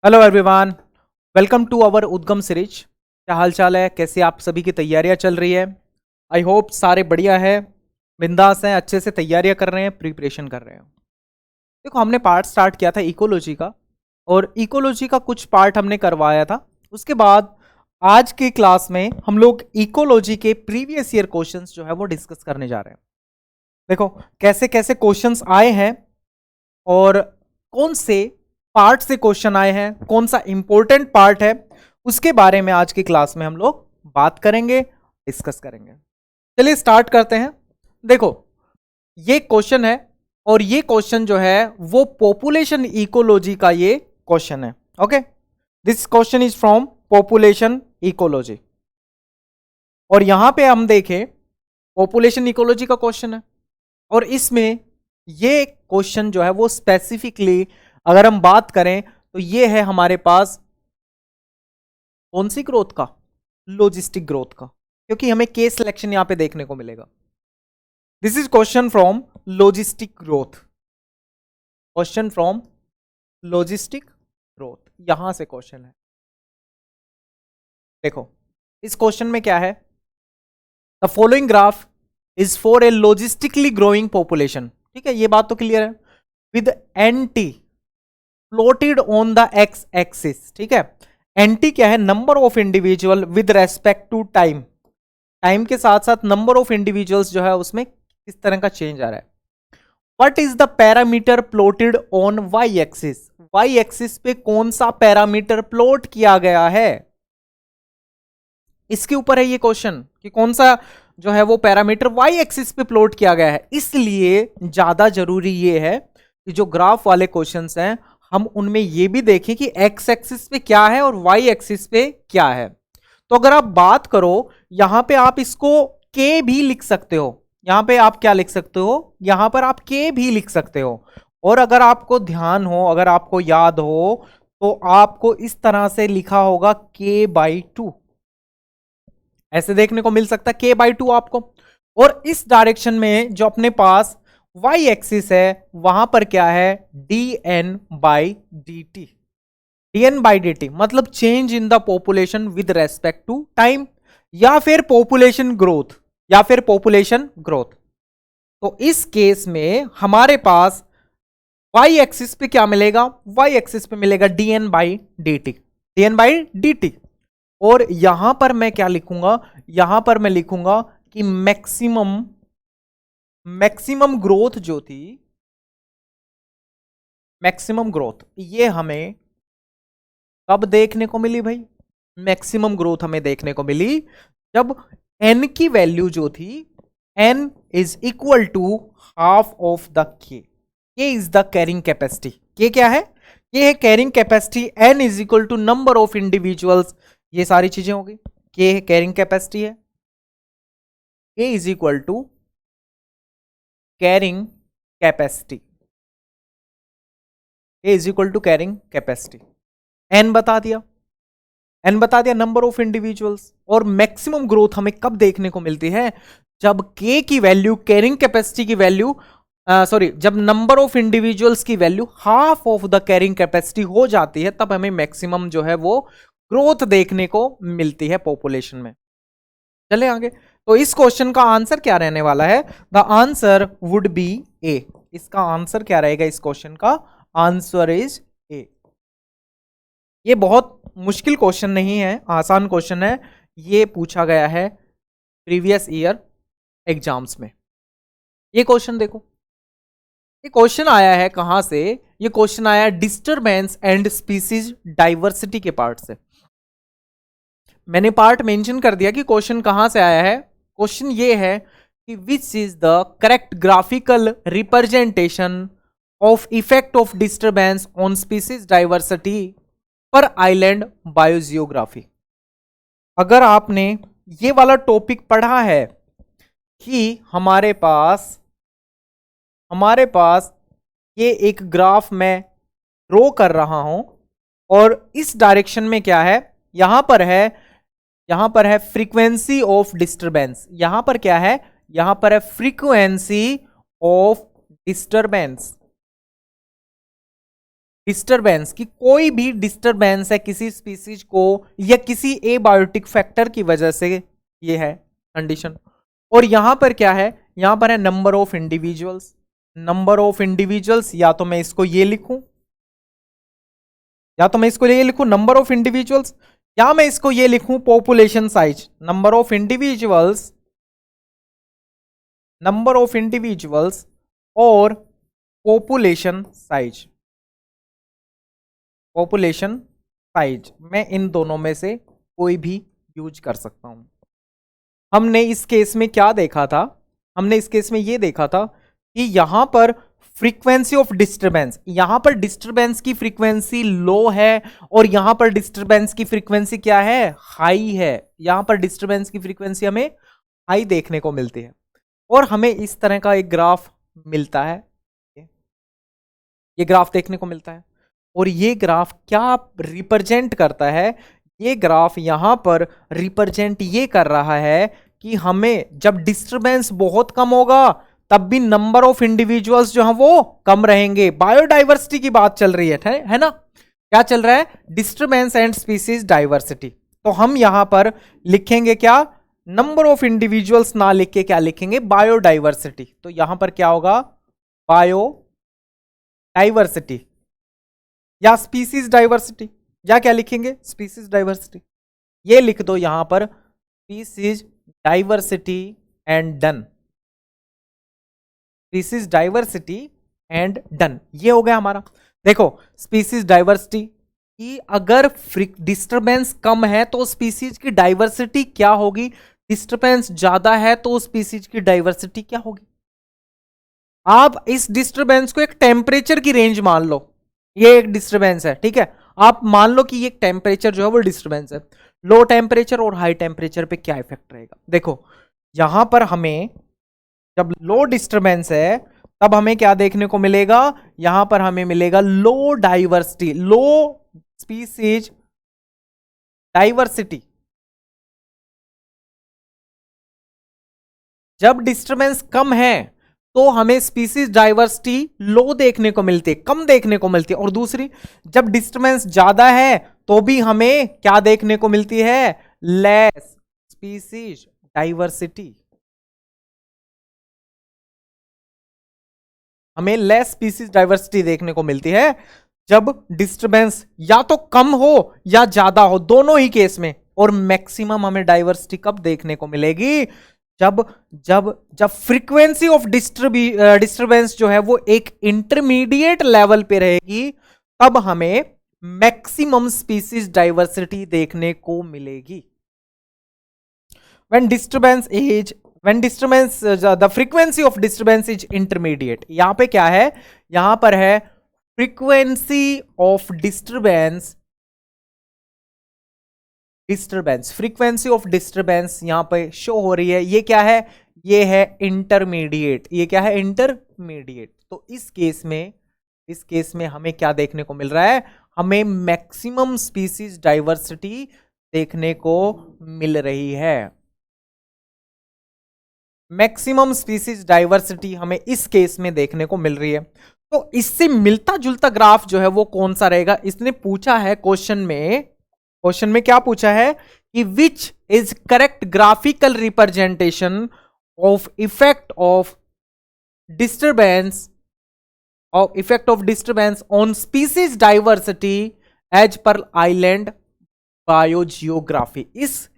Hello everyone, welcome to our Udgam series. क्या हाल चाल है? कैसे आप सभी की तैयारियां चल रही है? आई होप सारे बढ़िया है, बिंदास हैं, अच्छे से तैयारियां कर रहे हैं, प्रिपरेशन कर रहे हैं। देखो, हमने पार्ट स्टार्ट किया था इकोलॉजी का, और इकोलॉजी का कुछ पार्ट हमने करवाया था। उसके बाद आज की क्लास में हम लोग इकोलॉजी के प्रीवियस ईयर क्वेश्चंस जो है वो डिस्कस करने जा रहे हैं। देखो कैसे कैसे क्वेश्चंस आए हैं और कौन से पार्ट से क्वेश्चन आए हैं, कौन सा इंपॉर्टेंट पार्ट है, उसके बारे में आज की क्लास में हम लोग बात करेंगे, डिस्कस करेंगे। चलिए स्टार्ट करते हैं। देखो, ये क्वेश्चन है और ये क्वेश्चन जो है वो पॉपुलेशन इकोलॉजी का ये क्वेश्चन है। Okay, this question is from population ecology. और यहां पे हम देखें, पॉपुलेशन इकोलॉजी का क्वेश्चन है और इसमें ये क्वेश्चन जो है वो स्पेसिफिकली अगर हम बात करें तो ये है हमारे पास कौन सी ग्रोथ का? लॉजिस्टिक ग्रोथ का, क्योंकि हमें केस सिलेक्शन यहां पे देखने को मिलेगा। This is question from logistic growth, question from logistic growth, यहां से क्वेश्चन है। देखो इस क्वेश्चन में क्या है, the following graph is for a logistically growing population. ठीक है, ये बात तो क्लियर है। With Nt plotted on the x axis. ठीक है, एनटी क्या है? Number of individual with respect to time. Time के साथ साथ नंबर ऑफ इंडिविजुअल्स जो है उसमें किस तरह का चेंज आ रहा है। What is the parameter plotted on y axis? Y axis पे कौन सा पैरामीटर प्लॉट किया गया है, इसके ऊपर है ये क्वेश्चन कि कौन सा जो है वो पैरामीटर वाई एक्सिस पे प्लॉट किया गया है। इसलिए ज्यादा जरूरी ये है कि जो ग्राफ वाले क्वेश्चंस हैं हम उनमें ये भी देखें कि एक्स एक्सिस पे क्या है और वाई एक्सिस पे क्या है। तो अगर आप बात करो, यहां पे आप इसको के भी लिख सकते हो। यहां पे आप क्या लिख सकते हो? यहां पर आप के भी लिख सकते हो। और अगर आपको ध्यान हो, अगर आपको याद हो, तो आपको इस तरह से लिखा होगा k/2, ऐसे देखने को मिल सकता है k/2 आपको। और इस डायरेक्शन में जो अपने पास y एक्सिस है वहां पर क्या है? dn/dt। dn/dt मतलब change in the population with respect to time, या फिर पॉपुलेशन ग्रोथ, या फिर पॉपुलेशन ग्रोथ। तो इस केस में हमारे पास y एक्सिस पे क्या मिलेगा? y एक्सिस पे मिलेगा dn/dt, dn/dt। और यहां पर मैं क्या लिखूंगा? यहां पर मैं लिखूंगा कि मैक्सिमम ग्रोथ जो थी, मैक्सिमम ग्रोथ ये हमें कब देखने को मिली भाई? मैक्सिमम ग्रोथ हमें देखने को मिली जब n की वैल्यू जो थी, n is equal to half of the K is the carrying capacity. K क्या है? ये है carrying capacity. n is equal to number of individuals, ये सारी चीजें होगी। के कैरिंग कैपेसिटी है, K is equal to carrying capacity, A is equal to carrying capacity. N बता दिया, एन बता दिया नंबर ऑफ इंडिविजुअल्स। और मैक्सिमम ग्रोथ हमें कब देखने को मिलती है? जब के की वैल्यू, कैरिंग कैपेसिटी की वैल्यू, सॉरी, जब नंबर ऑफ इंडिविजुअल्स की value half of the carrying capacity हो जाती है, तब हमें मैक्सिमम जो है वो ग्रोथ देखने को मिलती है पॉपुलेशन में। चले आगे। तो इस क्वेश्चन का आंसर क्या रहने वाला है? द आंसर वुड बी ए। इसका आंसर क्या रहेगा? इस क्वेश्चन का आंसर इज ए। ये बहुत मुश्किल क्वेश्चन नहीं है, आसान क्वेश्चन है। ये पूछा गया है प्रीवियस ईयर एग्जाम्स में। ये क्वेश्चन देखो, ये क्वेश्चन आया है कहां से? ये क्वेश्चन आया है डिस्टरबेंस एंड स्पीसीज डाइवर्सिटी के पार्ट से। मैंने पार्ट मेंशन कर दिया कि क्वेश्चन कहां से आया है। क्वेश्चन ये है कि which is the correct graphical representation of effect of disturbance on species diversity पर आइलैंड बायोजियोग्राफी। अगर आपने ये वाला टॉपिक पढ़ा है कि हमारे पास ये एक ग्राफ मैं ड्रॉ कर रहा हूं और इस डायरेक्शन में क्या है? यहां पर है फ्रीक्वेंसी ऑफ डिस्टरबेंस। यहां पर क्या है? यहां पर है फ्रीक्वेंसी ऑफ डिस्टरबेंस। डिस्टरबेंस की, कोई भी डिस्टरबेंस है किसी स्पीसीज को या किसी एबायोटिक फैक्टर की वजह से, ये है कंडीशन। और यहां पर क्या है, यहां पर है number of individuals. Number of individuals, या तो मैं इसको ये लिखूं, या तो मैं इसको ये लिखूं नंबर ऑफ इंडिविजुअल्स, या मैं इसको ये लिखूं population size. Number of individuals, number of individuals और पॉपुलेशन साइज। पॉपुलेशन साइज, मैं इन दोनों में से कोई भी यूज कर सकता हूं। हमने इस केस में क्या देखा था, हमने इस केस में ये देखा था कि यहां पर फ्रीक्वेंसी ऑफ डिस्टरबेंस, यहां पर डिस्टरबेंस की फ्रीक्वेंसी लो है और यहां पर डिस्टरबेंस की फ्रीक्वेंसी क्या है, हाई है। यहां पर डिस्टरबेंस की फ्रीक्वेंसी हमें हाई देखने को मिलती है और हमें इस तरह का एक ग्राफ मिलता है, ये ग्राफ देखने को मिलता है। और ये ग्राफ क्या रिप्रेजेंट करता है, ये ग्राफ यहां पर रिप्रेजेंट ये कर रहा है कि हमें जब डिस्टरबेंस बहुत कम होगा तब भी नंबर ऑफ इंडिविजुअल्स जो है वो कम रहेंगे। बायोडाइवर्सिटी की बात चल रही है ना, क्या चल रहा है, डिस्टरबेंस एंड स्पीसीज डाइवर्सिटी। तो हम यहां पर लिखेंगे क्या, नंबर ऑफ इंडिविजुअल्स ना लिख के क्या लिखेंगे, बायोडाइवर्सिटी। तो यहां पर क्या होगा, बायो डाइवर्सिटी या स्पीसीज डाइवर्सिटी, या क्या लिखेंगे, स्पीसीज डाइवर्सिटी। ये लिख दो यहां पर species diversity and done, species diversity and done, ये हो गया हमारा। देखो स्पीसीज डाइवर्सिटी की अगर डिस्टरबेंस कम है तो स्पीसीज की डाइवर्सिटी क्या होगी, डिस्टरबेंस ज्यादा है तो स्पीसीज की डाइवर्सिटी क्या होगी। आप इस डिस्टरबेंस को एक टेम्परेचर की रेंज मान लो, ये एक डिस्टरबेंस है, ठीक है, आप मान लो कि ये टेम्परेचर जो है वो डिस्टरबेंस है। लो टेम्परेचर और हाई टेम्परेचर पे क्या इफेक्ट रहेगा, देखो यहां पर हमें जब लो डिस्टरबेंस है तब हमें क्या देखने को मिलेगा, यहां पर हमें मिलेगा लो डाइवर्सिटी, लो स्पीसीज डाइवर्सिटी। जब डिस्टरबेंस कम है तो हमें स्पीसीज डाइवर्सिटी लो देखने को मिलती है, कम देखने को मिलती है। और दूसरी, जब डिस्टरबेंस ज्यादा है तो भी हमें क्या देखने को मिलती है, लेस स्पीसीज डाइवर्सिटी, हमें लेस स्पीसीज डाइवर्सिटी देखने को मिलती है जब डिस्टरबेंस या तो कम हो या ज्यादा हो, दोनों ही केस में। और मैक्सिमम हमें डाइवर्सिटी कब देखने को मिलेगी, जब जब जब फ्रीक्वेंसी ऑफ डिस्टरबेंस जो है वो एक इंटरमीडिएट लेवल पे रहेगी, तब हमें मैक्सिमम स्पीसीज डाइवर्सिटी देखने को मिलेगी। when disturbance the frequency of disturbance is intermediate, यहां पे क्या है, यहां पर है frequency of disturbance frequency of disturbance यहां पे शो हो रही है, ये क्या है, ये है इंटरमीडिएट, ये क्या है, इंटरमीडिएट। तो इस केस में हमें क्या देखने को मिल रहा है, हमें मैक्सिमम स्पीसीज डाइवर्सिटी देखने को मिल रही है। मैक्सिमम स्पीसीज डाइवर्सिटी हमें इस केस में देखने को मिल रही है। तो इससे मिलता जुलता ग्राफ जो है वो कौन सा रहेगा, इसने पूछा है क्वेश्चन में क्या पूछा है कि which is correct graphical representation of effect of disturbance on species diversity as per island biogeography. इस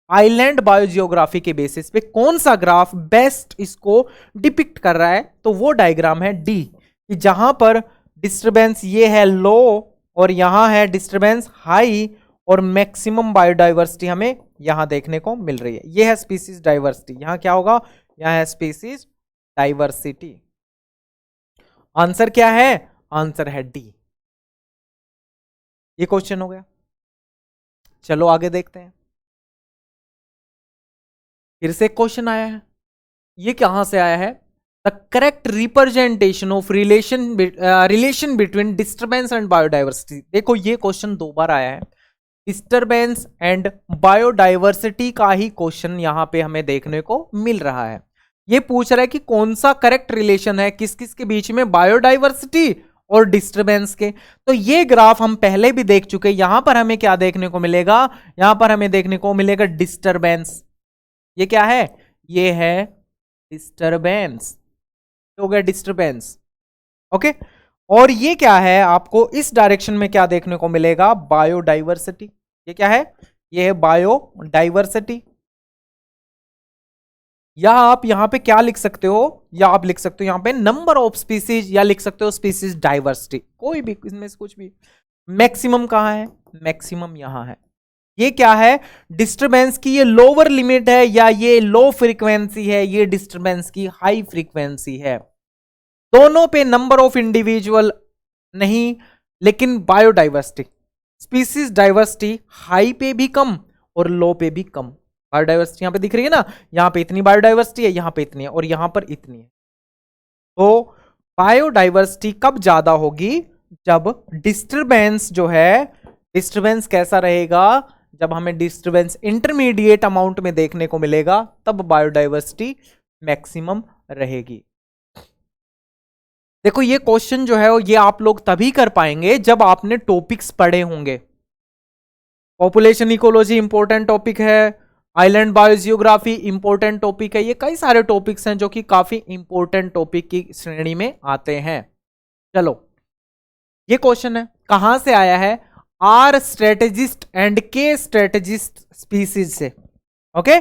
आइलैंड बायोजियोग्राफी के बेसिस पे कौन सा ग्राफ बेस्ट इसको डिपिक्ट कर रहा है, तो वो डायग्राम है डी, कि जहां पर डिस्टरबेंस ये है लो और यहां है डिस्टरबेंस हाई और मैक्सिमम बायोडाइवर्सिटी हमें यहां देखने को मिल रही है। ये है स्पीसीज डाइवर्सिटी, यहां क्या होगा, यहां है स्पीसीज डाइवर्सिटी। आंसर क्या है, आंसर है डी। ये क्वेश्चन हो गया। चलो आगे देखते हैं। फिर से क्वेश्चन आया है, ये कहां से आया है, the correct representation of relation between disturbance and biodiversity. देखो ये क्वेश्चन 2 बार आया है, डिस्टरबेंस एंड बायोडाइवर्सिटी का ही क्वेश्चन यहां पे हमें देखने को मिल रहा है। ये पूछ रहा है कि कौन सा करेक्ट रिलेशन है किस किस के बीच में, बायोडाइवर्सिटी और डिस्टरबेंस के। तो ये ग्राफ हम पहले भी देख चुके, यहां पर हमें क्या देखने को मिलेगा, यहां पर हमें देखने को मिलेगा डिस्टरबेंस। ये क्या है, ये है डिस्टरबेंस, हो गया डिस्टरबेंस। ओके, और ये क्या है, आपको इस डायरेक्शन में क्या देखने को मिलेगा, बायोडाइवर्सिटी। ये क्या है, ये है बायोडाइवर्सिटी। या आप यहां पे क्या लिख सकते हो, या आप लिख सकते हो यहां पे नंबर ऑफ स्पीसीज, या लिख सकते हो स्पीसीज डाइवर्सिटी, कोई भी इसमें से कुछ भी। मैक्सिमम कहां है, मैक्सिमम यहां है। ये क्या है, डिस्टरबेंस की ये लोअर लिमिट है, या ये लो फ्रीक्वेंसी है, ये डिस्टरबेंस की हाई फ्रीक्वेंसी है। दोनों पे नंबर ऑफ इंडिविजुअल नहीं, लेकिन बायोडाइवर्सिटी, स्पीसीज डाइवर्सिटी हाई पे भी कम और लो पे भी कम। बायोडाइवर्सिटी यहां पे दिख रही है ना, यहां पे इतनी बायोडाइवर्सिटी है, यहां पे इतनी है, और यहां पर इतनी है। तो बायोडाइवर्सिटी कब ज्यादा होगी, जब डिस्टरबेंस जो है, डिस्टरबेंस कैसा रहेगा, जब हमें डिस्टरबेंस इंटरमीडिएट अमाउंट में देखने को मिलेगा, तब बायोडाइवर्सिटी मैक्सिमम रहेगी। देखो ये क्वेश्चन जो है ये आप लोग तभी कर पाएंगे जब आपने टॉपिक्स पढ़े होंगे। पॉपुलेशन इकोलॉजी इंपॉर्टेंट टॉपिक है, आइलैंड बायोजियोग्राफी इंपॉर्टेंट टॉपिक है, ये कई सारे टॉपिक्स हैं जो कि काफी इंपॉर्टेंट टॉपिक की श्रेणी में आते हैं। चलो ये क्वेश्चन है, कहां से आया है, आर स्ट्रेटेजिस्ट एंड के स्ट्रेटेजिस्ट स्पीसीज से। ओके,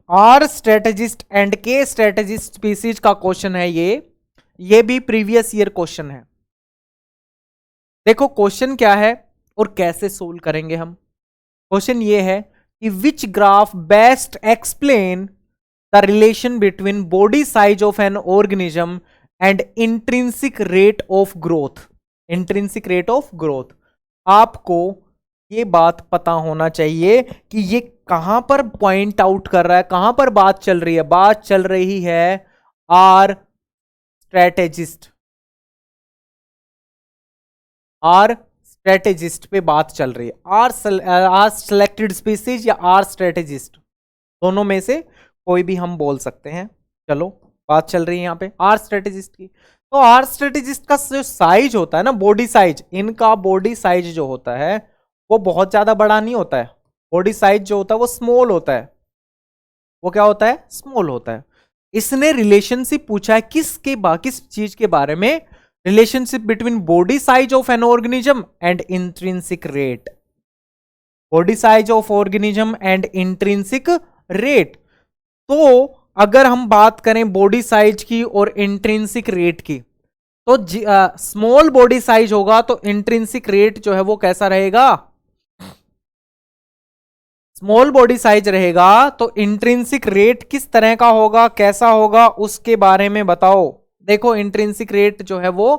आर स्ट्रेटेजिस्ट एंड के स्ट्रेटेजिस्ट स्पीसीज का क्वेश्चन है ये भी प्रीवियस ईयर क्वेश्चन है। देखो क्वेश्चन क्या है और कैसे सोल्व करेंगे हम। क्वेश्चन ये है कि which graph best explain the relation between body size of an organism and intrinsic rate of growth. Intrinsic rate of growth, आपको ये बात पता होना चाहिए कि ये कहां पर पॉइंट आउट कर रहा है, कहां पर बात चल रही है। बात चल रही है आर स्ट्रेटेजिस्ट, आर स्ट्रेटेजिस्ट पे बात चल रही है। आर सिलेक्टेड स्पीसीज या आर स्ट्रेटेजिस्ट, दोनों में से कोई भी हम बोल सकते हैं। चलो बात चल रही है यहां पे आर स्ट्रेटेजिस्ट की। तो आर स्ट्रेटेजिस्ट का जो साइज होता है ना, बॉडी साइज, इनका बॉडी साइज जो होता है वो बहुत ज्यादा बड़ा नहीं होता है। बॉडी साइज जो होता है वो स्मॉल होता है। वो क्या होता है, स्मॉल होता है। इसने रिलेशनशिप पूछा है किस चीज के बारे में, relationship between body size of an organism and intrinsic rate. Body size of organism and intrinsic rate. तो अगर हम बात करें बॉडी साइज की और इंट्रिंसिक रेट की, तो स्मॉल बॉडी साइज होगा तो इंट्रिंसिक रेट जो है वो कैसा रहेगा, स्मॉल बॉडी साइज रहेगा तो इंट्रिंसिक रेट किस तरह का होगा, कैसा होगा, उसके बारे में बताओ। देखो इंट्रिंसिक रेट जो है वो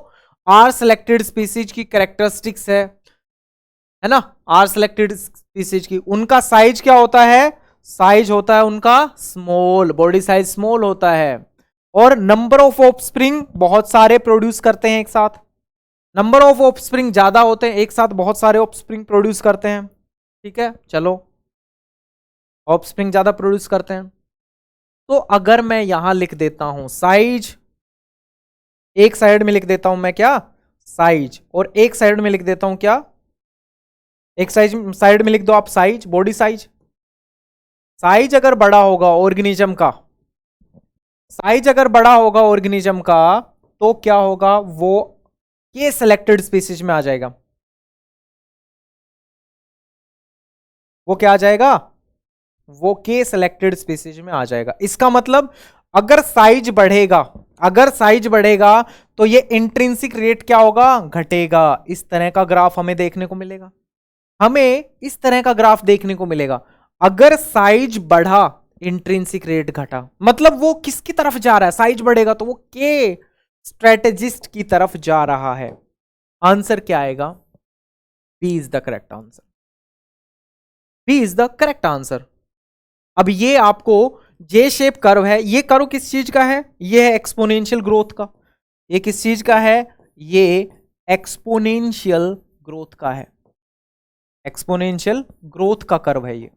आर सिलेक्टेड स्पीसीज की कैरेक्टरिस्टिक्स है ना, आर सिलेक्टेड स्पीसीज की, उनका साइज क्या होता है, साइज होता है उनका स्मॉल, बॉडी साइज स्मॉल होता है। और नंबर ऑफ ऑफस्प्रिंग बहुत सारे प्रोड्यूस करते हैं एक साथ, नंबर ऑफ ऑफस्प्रिंग ज्यादा होते हैं, एक साथ बहुत सारे ऑफस्प्रिंग प्रोड्यूस करते हैं। ठीक है, चलो ऑफस्प्रिंग ज्यादा प्रोड्यूस करते हैं। तो अगर मैं यहां लिख देता हूं साइज, एक साइड में लिख देता हूं मैं क्या, साइज, और एक साइड में लिख देता हूं क्या, एक साइड में लिख दो आप साइज, बॉडी साइज। साइज अगर बड़ा होगा ऑर्गेनिज्म का, साइज अगर बड़ा होगा ऑर्गेनिज्म का, तो क्या होगा, वो के सिलेक्टेड स्पीसीज में आ जाएगा। वो क्या आ जाएगा, वो के सिलेक्टेड स्पीसीज में आ जाएगा। इसका मतलब अगर साइज बढ़ेगा, अगर साइज बढ़ेगा तो ये इंट्रिंसिक रेट क्या होगा, घटेगा। इस तरह का ग्राफ हमें देखने को मिलेगा, हमें इस तरह का ग्राफ देखने को मिलेगा। अगर साइज बढ़ा इंट्रिंसिक रेट घटा, मतलब वो किसकी तरफ जा रहा है, साइज बढ़ेगा तो वो के स्ट्रेटेजिस्ट की तरफ जा रहा है। आंसर क्या आएगा, B is the correct answer, B is the correct answer. अब ये आपको जे शेप कर्व है, ये कर्व किस चीज का है, ये है एक्सपोनेंशियल ग्रोथ का। ये किस चीज का है, ये एक्सपोनेंशियल ग्रोथ का है, एक्सपोनेंशियल ग्रोथ का कर्व है ये।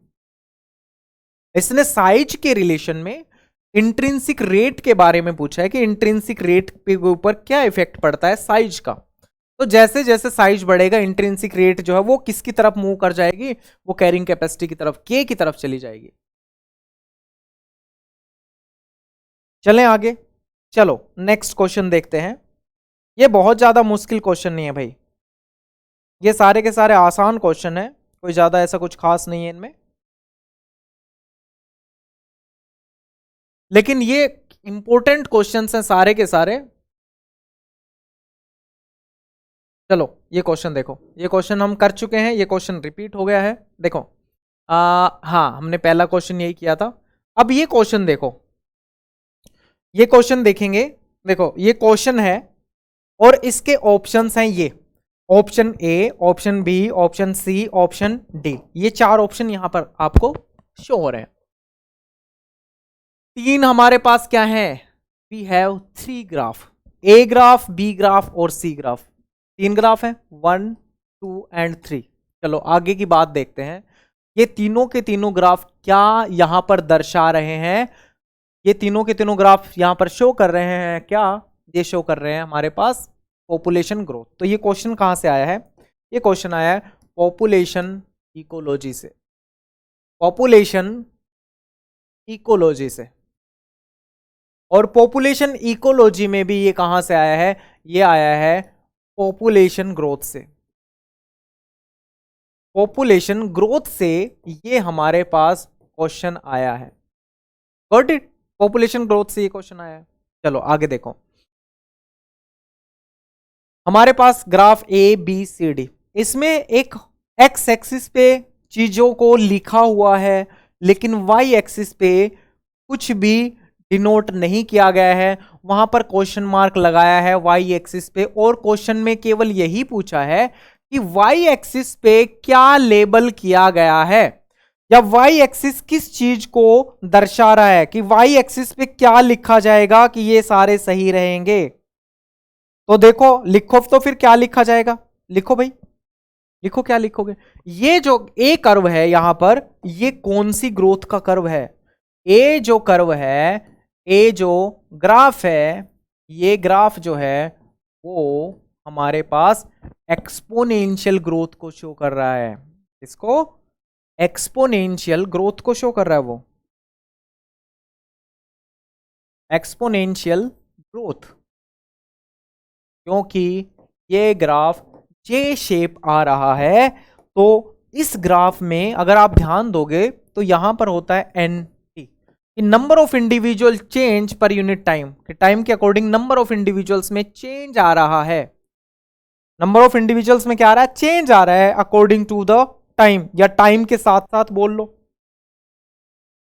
इसने साइज के रिलेशन में इंट्रिंसिक रेट के बारे में पूछा है कि इंट्रिंसिक रेट के ऊपर क्या इफेक्ट पड़ता है साइज का। तो जैसे जैसे साइज बढ़ेगा इंट्रिंसिक रेट जो है वो किसकी तरफ मूव कर जाएगी, वो कैरिंग कैपेसिटी की तरफ, के की तरफ चली जाएगी। चलें आगे, चलो नेक्स्ट क्वेश्चन देखते हैं। ये बहुत ज्यादा मुश्किल क्वेश्चन नहीं है भाई, ये सारे के सारे आसान क्वेश्चन है, कोई ज्यादा ऐसा कुछ खास नहीं है इनमें, लेकिन ये इंपॉर्टेंट क्वेश्चंस हैं सारे के सारे। चलो ये क्वेश्चन देखो, ये क्वेश्चन हम कर चुके हैं, ये क्वेश्चन रिपीट हो गया है। देखो हाँ हमने पहला क्वेश्चन यही किया था। अब ये क्वेश्चन देखो, ये क्वेश्चन देखेंगे, देखो ये क्वेश्चन है और इसके ऑप्शंस हैं ये, option A, option B, option C, option D, ये चार ऑप्शन यहां पर आपको शो हो रहे हैं। तीन हमारे पास क्या है, we have three graph, A graph, B graph और सी ग्राफ, तीन ग्राफ है, 1 2 एंड 3। चलो आगे की बात देखते हैं, ये तीनों के तीनों ग्राफ क्या यहां पर दर्शा रहे हैं, ये तीनों के तीनों ग्राफ यहां पर शो कर रहे हैं क्या, ये शो कर रहे हैं हमारे पास पॉपुलेशन ग्रोथ। तो ये क्वेश्चन कहां से आया है, ये क्वेश्चन आया है पॉपुलेशन इकोलॉजी से, पॉपुलेशन इकोलॉजी से। और पॉपुलेशन इकोलॉजी में भी ये कहां से आया है, ये आया है पॉपुलेशन ग्रोथ से, पॉपुलेशन ग्रोथ से ये हमारे पास क्वेश्चन आया है। गॉट इट, पॉपुलेशन ग्रोथ से ये क्वेश्चन आया है। चलो आगे देखो, हमारे पास graph A B C D, इसमें एक एक्स एक्सिस पे चीजों को लिखा हुआ है, लेकिन वाई एक्सिस पे कुछ भी डिनोट नहीं किया गया है, वहां पर क्वेश्चन मार्क लगाया है वाई एक्सिस पे, और क्वेश्चन में केवल यही पूछा है कि वाई एक्सिस पे क्या लेबल किया गया है, या वाई एक्सिस किस चीज को दर्शा रहा है, कि वाई एक्सिस पे क्या लिखा जाएगा कि ये सारे सही रहेंगे। तो देखो लिखो, तो फिर क्या लिखा जाएगा, लिखो भाई, लिखो क्या लिखोगे। ये जो ए कर्व है यहां पर, ये कौन सी ग्रोथ का कर्व है, ए जो कर्व है, ए जो ग्राफ है, ये ग्राफ जो है वो हमारे पास एक्सपोनेंशियल ग्रोथ को शो कर रहा है, इसको एक्सपोनेंशियल ग्रोथ को शो कर रहा है, वो एक्सपोनेंशियल ग्रोथ, क्योंकि ये ग्राफ जे शेप आ रहा है। तो इस ग्राफ में अगर आप ध्यान दोगे तो यहां पर होता है N, number of individual change per unit time, time के अकॉर्डिंग नंबर ऑफ इंडिविजुअल्स में चेंज आ रहा है, नंबर ऑफ इंडिविजुअल्स में क्या आ रहा है, चेंज आ रहा है अकॉर्डिंग टू द टाइम, या टाइम के साथ साथ बोल लो,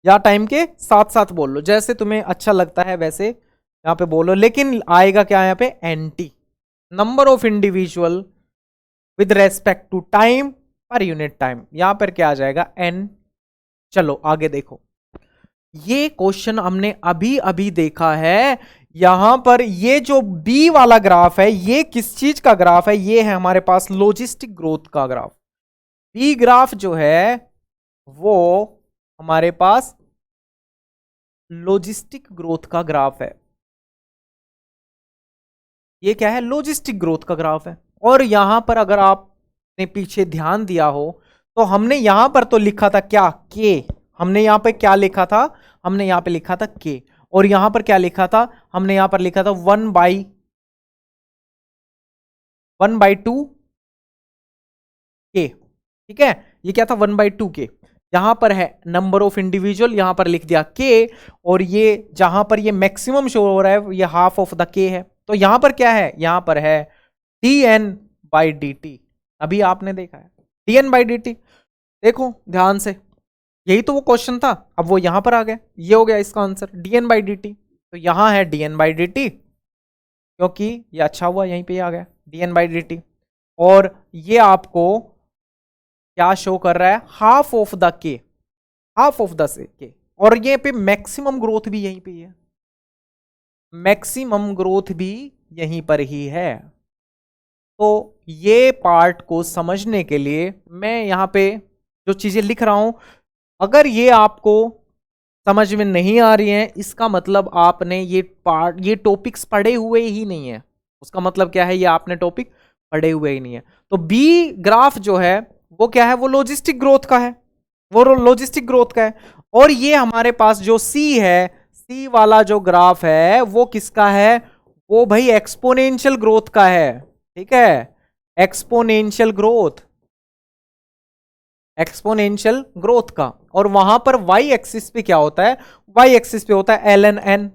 या टाइम के साथ साथ बोल लो, जैसे तुम्हें अच्छा लगता है वैसे यहां पे बोलो, लेकिन आएगा क्या यहां पे, Nt, number of individual with respect to time per unit time, यहां पर क्या आ जाएगा, एन। चलो आगे देखो, ये क्वेश्चन हमने अभी अभी देखा है, यहां पर ये जो बी वाला ग्राफ है ये किस चीज का ग्राफ है, ये है हमारे पास लॉजिस्टिक ग्रोथ का ग्राफ, बी ग्राफ जो है वो हमारे पास लॉजिस्टिक ग्रोथ का ग्राफ है, ये क्या है, लॉजिस्टिक ग्रोथ का ग्राफ है। और यहां पर अगर आपने पीछे ध्यान दिया हो तो हमने यहां पर तो लिखा था क्या, के, हमने यहां पे क्या लिखा था, हमने यहां पे लिखा था के, और यहां पर क्या लिखा था, हमने यहां पर लिखा था 1/2 के, ठीक है, ये क्या था 1/2 के, यहां पर है नंबर ऑफ इंडिविजुअल, यहां पर लिख दिया के, और ये जहां पर ये मैक्सिमम शो हो रहा है ये हाफ ऑफ द के है, तो यहां पर क्या है, यहां पर है dn/dt, अभी आपने देखा है dn/dt, देखो ध्यान से, यही तो वो क्वेश्चन था, अब वो यहां पर आ गया, ये हो गया इसका आंसर dn/dt, तो यहां है dn/dt, क्योंकि ये अच्छा हुआ यहीं पे आ गया dn/dt, और ये आपको क्या शो कर रहा है, हाफ ऑफ द के, हाफ ऑफ द के, और ये पे मैक्सिमम ग्रोथ भी यहीं पे है, मैक्सिमम ग्रोथ भी यहीं पर ही है। तो ये पार्ट को समझने के लिए मैं यहां पे जो चीजें लिख रहा हूं, अगर ये आपको समझ में नहीं आ रही हैं, इसका मतलब आपने ये पार्ट, ये टॉपिक्स पढ़े हुए ही नहीं है, उसका मतलब क्या है, ये आपने टॉपिक पढ़े हुए ही नहीं है। तो बी ग्राफ जो है वो क्या है, वो लॉजिस्टिक ग्रोथ का है, वो लॉजिस्टिक ग्रोथ का है। और ये हमारे पास जो सी है, सी वाला जो ग्राफ है वो किसका है, वो भाई एक्सपोनेंशियल ग्रोथ का है। ठीक है, एक्सपोनेंशियल ग्रोथ, एक्सपोनेंशियल ग्रोथ का। और वहां पर वाई एक्सिस पे क्या होता है, वाई एक्सिस पे होता है ln n,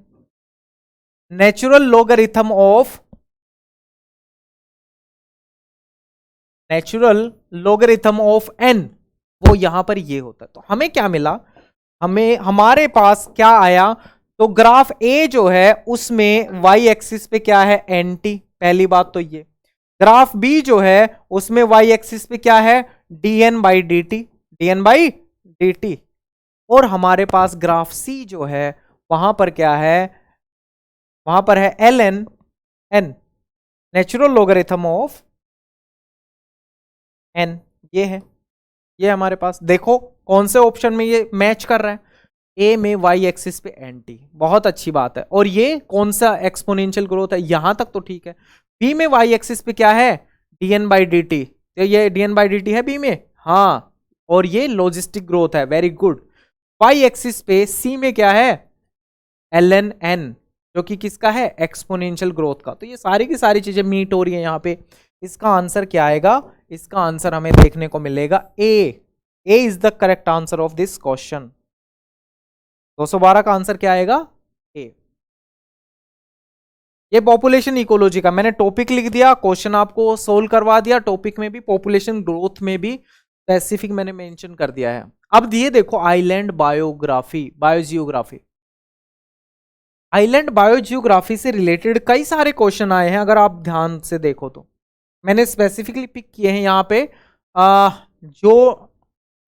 natural logarithm of, natural logarithm of n, वो यहां पर ये होता है। तो हमें क्या मिला, हमें हमारे पास क्या आया, तो ग्राफ ए जो है उसमें वाई एक्सिस पे क्या है, एंटी, पहली बात तो ये। ग्राफ बी जो है उसमें वाई एक्सिस पे क्या है, dn by D T, dn by D T. और हमारे पास ग्राफ सी जो है वहां पर क्या है, वहां पर है ln n, natural logarithm of n, ये है, ये हमारे पास। देखो कौन से ऑप्शन में ये मैच कर रहा है, ए में वाई एक्सिस पे एंटी, बहुत अच्छी बात है। और ये कौन सा एक्सपोनेंशियल ग्रोथ है, यहां तक तो ठीक है। बी में वाई एक्सिस पे क्या है, dn बाई डी टी, तो ये dn बाई डी टी है बी में, हाँ, और ये लॉजिस्टिक ग्रोथ है, वेरी गुड। वाई एक्सिस पे सी में क्या है, ln n, जो कि किसका है, एक्सपोनेंशियल ग्रोथ का। तो ये सारी की सारी चीजें मीट हो रही है यहाँ पे। इसका आंसर क्या आएगा, इसका आंसर हमें देखने को मिलेगा A is the correct answer of this question. 212 का आंसर क्या आएगा, ए। ये पॉपुलेशन इकोलॉजी का मैंने टॉपिक लिख दिया, क्वेश्चन आपको सोल्व करवा दिया, टॉपिक में भी पॉपुलेशन ग्रोथ में भी स्पेसिफिक मैंने मेंशन कर दिया है। अब ये देखो island biography, biogeography, island biogeography से रिलेटेड कई सारे क्वेश्चन आए हैं, अगर आप ध्यान से देखो तो मैंने स्पेसिफिकली पिक किए हैं यहाँ पे जो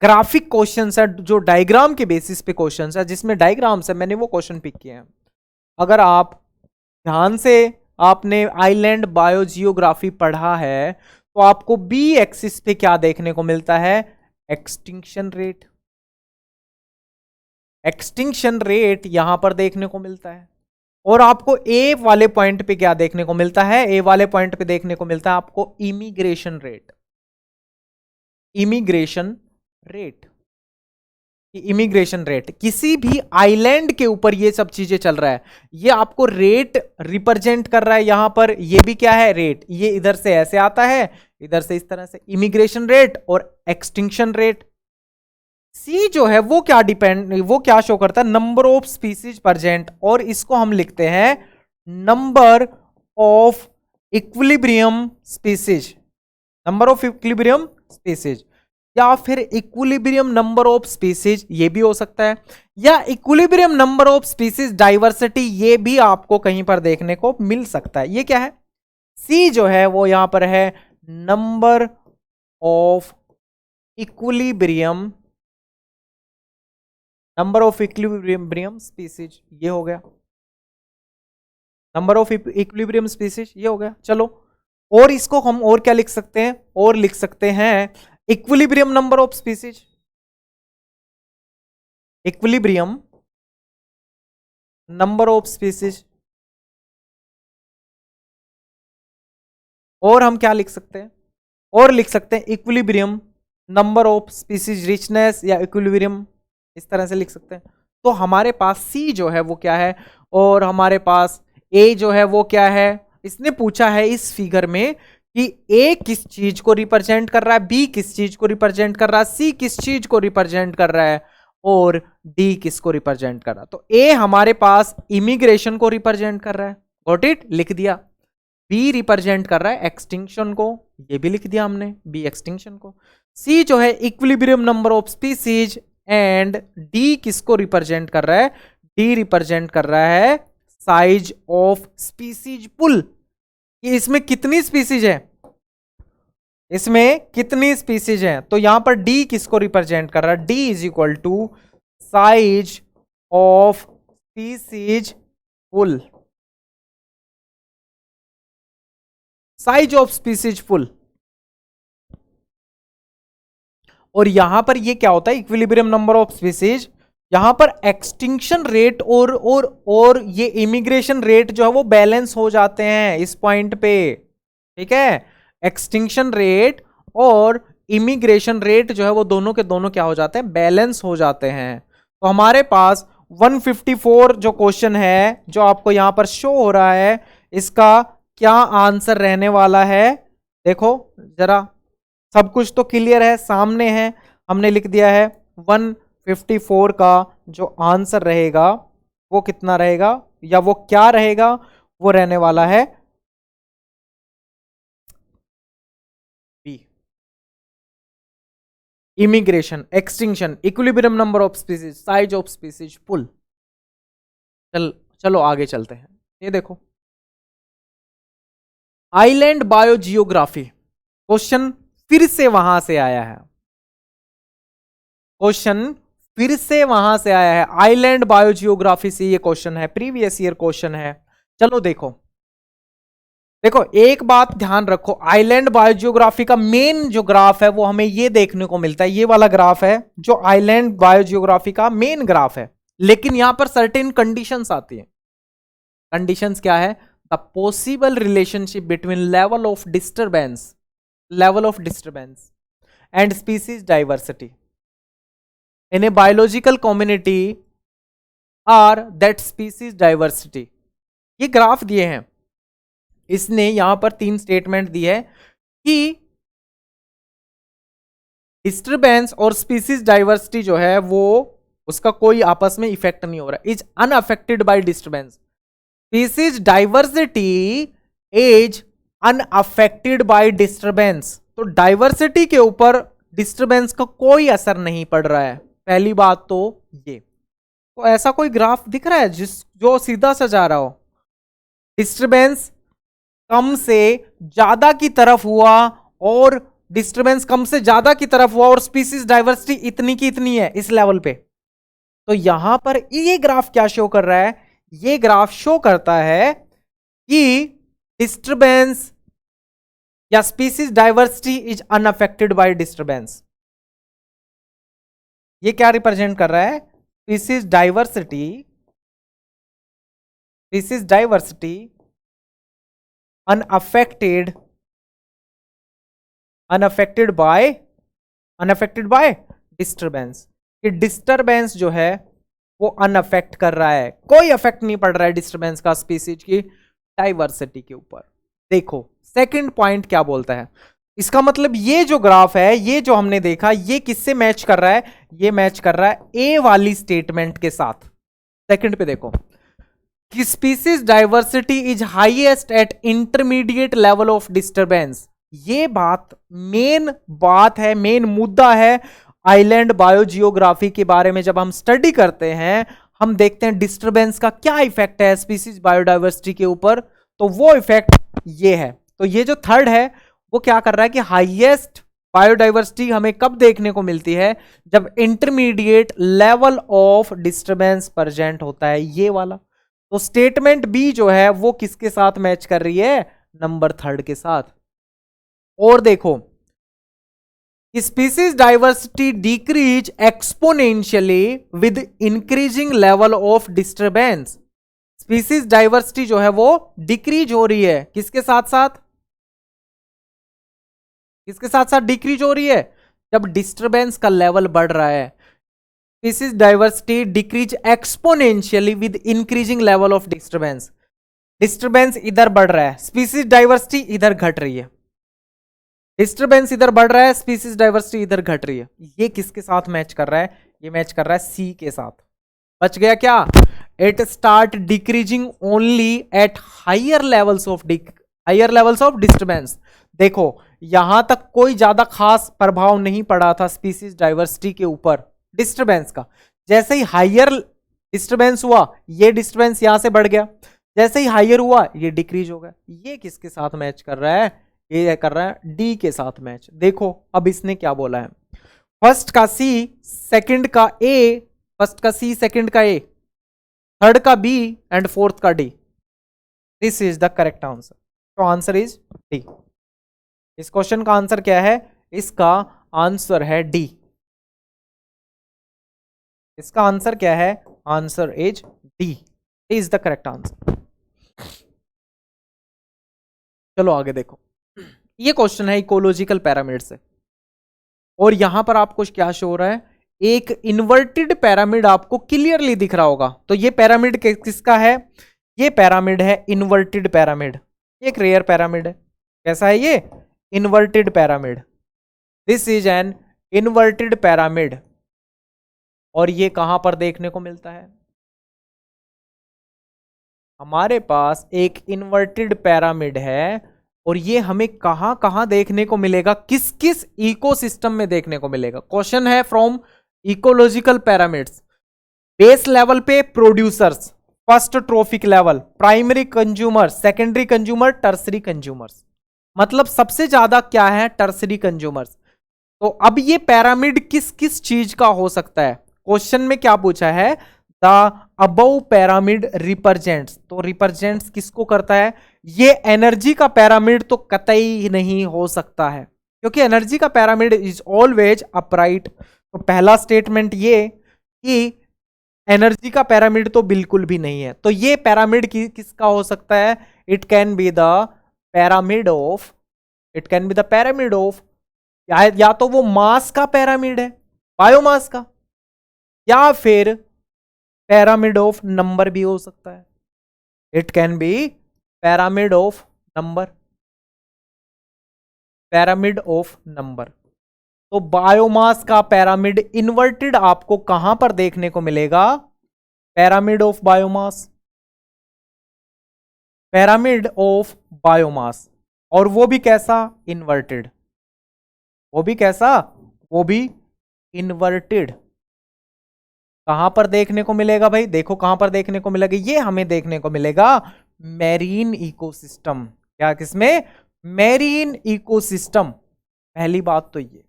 ग्राफिक क्वेश्चंस है, जो डायग्राम के बेसिस पे क्वेश्चंस है, जिसमें डायग्राम्स है, मैंने वो क्वेश्चन पिक किए हैं। अगर आप ध्यान से आपने आइलैंड बायोजियोग्राफी पढ़ा है तो आपको बी एक्सिस पे क्या देखने को मिलता है, एक्सटिंक्शन रेट, एक्सटिंक्शन रेट यहां पर देखने को मिलता है। और आपको ए वाले पॉइंट पे क्या देखने को मिलता है, ए वाले पॉइंट पे देखने को मिलता है आपको immigration rate, immigration rate, immigration rate. किसी भी आइलैंड के ऊपर ये सब चीजें चल रहा है, ये आपको रेट रिप्रेजेंट कर रहा है। यहां पर ये भी क्या है, रेट, ये इधर से ऐसे आता है, इधर से इस तरह से, इमिग्रेशन रेट और एक्सटिंक्शन रेट। सी जो है वो क्या वो क्या शो करता है, नंबर ऑफ स्पीसीज प्रेजेंट, और इसको हम लिखते हैं number of equilibrium species, number of equilibrium species, या फिर इक्विलिब्रियम नंबर ऑफ स्पीसीज, ये भी हो सकता है, या equilibrium number of species diversity, ये भी आपको कहीं पर देखने को मिल सकता है। ये क्या है, सी जो है वो यहां पर है number of equilibrium, number of equilibrium species, ये हो गया, नंबर ऑफ इक्विलिब्रियम स्पीसीज, ये हो गया। चलो, और इसको हम और क्या लिख सकते हैं, और लिख सकते हैं equilibrium number of species, equilibrium number of species. और हम क्या लिख सकते हैं, और लिख सकते हैं equilibrium number of species richness, या इक्विलिब्रियम, इस तरह से लिख सकते हैं। तो हमारे पास सी जो है वो क्या है, और हमारे पास ए जो है वो क्या है। इसने पूछा है इस फिगर में कि ए किस चीज को रिप्रेजेंट कर रहा है, बी किस चीज को रिप्रेजेंट कर रहा है, सी किस चीज को रिप्रेजेंट कर रहा है, और डी किसको रिप्रेजेंट कर रहा है। तो ए हमारे पास इमिग्रेशन को रिप्रेजेंट कर रहा है, गॉट इट, लिख दिया। बी रिप्रेजेंट कर रहा है एक्सटिंक्शन को, ये भी लिख दिया हमने, बी एक्सटिंक्शन को। सी जो है equilibrium number of species, and D किसको रिप्रेजेंट कर रहा है, डी रिप्रेजेंट कर रहा है साइज ऑफ स्पीसीज पुल, कि इसमें कितनी स्पीसीज है, इसमें कितनी स्पीसीज है। तो यहां पर डी किसको रिप्रेजेंट कर रहा है, D is equal to size of species pool, size of species pool. और यहां पर ये क्या होता है, इक्विलिब्रियम नंबर ऑफ स्पीसीज, यहां पर एक्सटिंक्शन रेट और ये इमिग्रेशन रेट जो है वो बैलेंस हो जाते हैं इस पॉइंट पे, ठीक है। एक्सटिंक्शन रेट और इमिग्रेशन रेट जो है वो दोनों के दोनों क्या हो जाते हैं, बैलेंस हो जाते हैं। तो हमारे पास 154 जो क्वेश्चन है जो आपको यहां पर शो हो रहा है, इसका क्या आंसर रहने वाला है। देखो जरा, सब कुछ तो क्लियर है, सामने है, हमने लिख दिया है 154 का जो आंसर रहेगा वो कितना रहेगा, या वो क्या रहेगा, वो रहने वाला है B, immigration, extinction, equilibrium number of species, size of species, pool. चलो आगे चलते हैं। ये देखो, आइलैंड बायोजियोग्राफी, क्वेश्चन फिर से वहां से आया है, क्वेश्चन फिर से वहां से आया है, आइलैंड बायोजियोग्राफी से ये क्वेश्चन है, प्रीवियस ईयर क्वेश्चन है। चलो देखो, देखो एक बात ध्यान रखो, आइलैंड बायोजियोग्राफी का मेन जो ग्राफ है वो हमें ये देखने को मिलता है, ये वाला ग्राफ है जो आइलैंड बायोजियोग्राफी का मेन ग्राफ है। लेकिन यहां पर सर्टेन कंडीशंस आती हैं। कंडीशंस क्या है, the possible relationship between level of disturbance and species diversity in a biological community are that species diversity. ये ग्राफ दिए हैं, इसने यहां पर 3 स्टेटमेंट दी है कि डिस्टरबेंस और स्पीसीज डाइवर्सिटी जो है वो उसका कोई आपस में इफेक्ट नहीं हो रहा, is unaffected bye disturbance. Species diversity is unaffected bye disturbance, तो डाइवर्सिटी के ऊपर डिस्टरबेंस का कोई असर नहीं पड़ रहा है। पहली बात तो ये, तो ऐसा कोई ग्राफ दिख रहा है जो सीधा सा जा रहा हो, डिस्टरबेंस कम से ज्यादा की तरफ हुआ और डिस्टरबेंस कम से ज्यादा की तरफ हुआ और स्पीसीज डाइवर्सिटी इतनी की इतनी है इस लेवल पे। तो यहां पर ये ग्राफ क्या शो कर रहा है, ये ग्राफ शो करता है कि डिस्टरबेंस या species diversity is unaffected bye disturbance. ये क्या रिप्रेजेंट कर रहा है, species diversity unaffected bye disturbance. कि डिस्टरबेंस जो है वो अनअफेक्ट कर रहा है, कोई अफेक्ट नहीं पड़ रहा है डिस्टरबेंस का स्पीसीज की डाइवर्सिटी के ऊपर। देखो सेकंड पॉइंट क्या बोलता है, इसका मतलब ये जो ग्राफ है, ये जो हमने देखा, ये किससे मैच कर रहा है, ये मैच कर रहा है ए वाली स्टेटमेंट के साथ। सेकंड पे देखो कि species diversity is highest eight intermediate level of disturbance. ये बात मेन बात है, मेन मुद्दा है आइलैंड बायोजियोग्राफी के बारे में। जब हम स्टडी करते हैं हम देखते हैं डिस्टरबेंस का क्या इफेक्ट है स्पीसीज बायोडाइवर्सिटी के ऊपर, तो वो इफेक्ट ये है। तो ये जो थर्ड है वो क्या कर रहा है कि हाईएस्ट बायोडाइवर्सिटी हमें कब देखने को मिलती है, जब intermediate level of disturbance present होता है, ये वाला। तो स्टेटमेंट बी जो है वो किसके साथ मैच कर रही है, नंबर थर्ड के साथ। और देखो, species diversity decrease exponentially with increasing level of disturbance. Species diversity जो है वो डिक्रीज हो रही है, किसके साथ साथ, किसके साथ साथ डिक्रीज हो रही है, जब डिस्टरबेंस का लेवल बढ़ रहा है। Species diversity decrease exponentially with increasing level of disturbance. Disturbance इधर बढ़ रहा है, स्पीसीज डाइवर्सिटी इधर घट रही है। डिस्टरबेंस इधर बढ़ रहा है, स्पीसीज डाइवर्सिटी इधर घट रही है। ये किसके साथ मैच कर रहा है, ये मैच कर रहा है सी के साथ। बच गया क्या, it start decreasing only at higher levels of disturbance. देखो यहां तक कोई ज्यादा खास प्रभाव नहीं पड़ा था स्पीसीज डाइवर्सिटी के ऊपर डिस्टरबेंस का। जैसे ही हायर डिस्टरबेंस हुआ ये डिस्टरबेंस यहां से बढ़ गया, जैसे ही हायर हुआ ये डिक्रीज हो गया। ये किसके साथ मैच कर रहा है, ये कर रहा है डी के साथ मैच। देखो अब इसने क्या बोला है, फर्स्ट का सी, सेकंड का ए, फर्स्ट का सी, सेकंड का ए, थर्ड का बी एंड फोर्थ का D. This is the correct answer. तो आंसर इज डी। इस क्वेश्चन का आंसर क्या है, इसका आंसर है डी। इसका आंसर क्या है, answer is D is the correct answer. चलो आगे देखो, ये क्वेश्चन है इकोलॉजिकल पिरामिड से। और यहां पर आपको क्या शो हो रहा है, एक इन्वर्टेड पिरामिड आपको क्लियरली दिख रहा होगा। तो ये पिरामिड किसका है, ये पिरामिड है इन्वर्टेड पिरामिड, एक रेयर पिरामिड है। कैसा है ये, inverted pyramid. This is an inverted pyramid. और ये कहां पर देखने को मिलता है, हमारे पास एक इन्वर्टेड पिरामिड है। और ये हमें कहां कहां देखने को मिलेगा, किस किस इकोसिस्टम में देखने को मिलेगा। क्वेश्चन है from ecological pyramids. Base level पे producers, first trophic level, primary consumer, secondary consumer, tertiary consumers. मतलब सबसे ज्यादा क्या है, टर्सरी कंज्यूमर्स। तो अब ये पिरामिड किस किस चीज का हो सकता है, क्वेश्चन में क्या पूछा है, द अबव पिरामिड रिप्रेजेंट्स। तो रिप्रेजेंट्स किसको करता है, ये एनर्जी का पिरामिड तो कतई नहीं हो सकता है, क्योंकि एनर्जी का पिरामिड इज ऑलवेज अपराइट। तो पहला स्टेटमेंट ये कि एनर्जी का पिरामिड तो बिल्कुल भी नहीं है। तो ये पिरामिड किसका हो सकता है, it can be the pyramid of, it can be the pyramid of, या तो वो मास का पिरामिड है, बायोमास का, या फिर पिरामिड ऑफ नंबर भी हो सकता है। It can be pyramid of number, pyramid of number. तो बायोमास का पिरामिड इन्वर्टेड आपको कहां पर देखने को मिलेगा, pyramid of biomass, pyramid of biomass. और वो भी कैसा, इन्वर्टेड, वो भी कैसा, वो भी इन्वर्टेड। कहां पर देखने को मिलेगा भाई, देखो कहां पर देखने को मिलेगा, ये हमें देखने को मिलेगा मैरीन इकोसिस्टम। क्या, किसमें, मैरीन इकोसिस्टम। पहली बात तो ये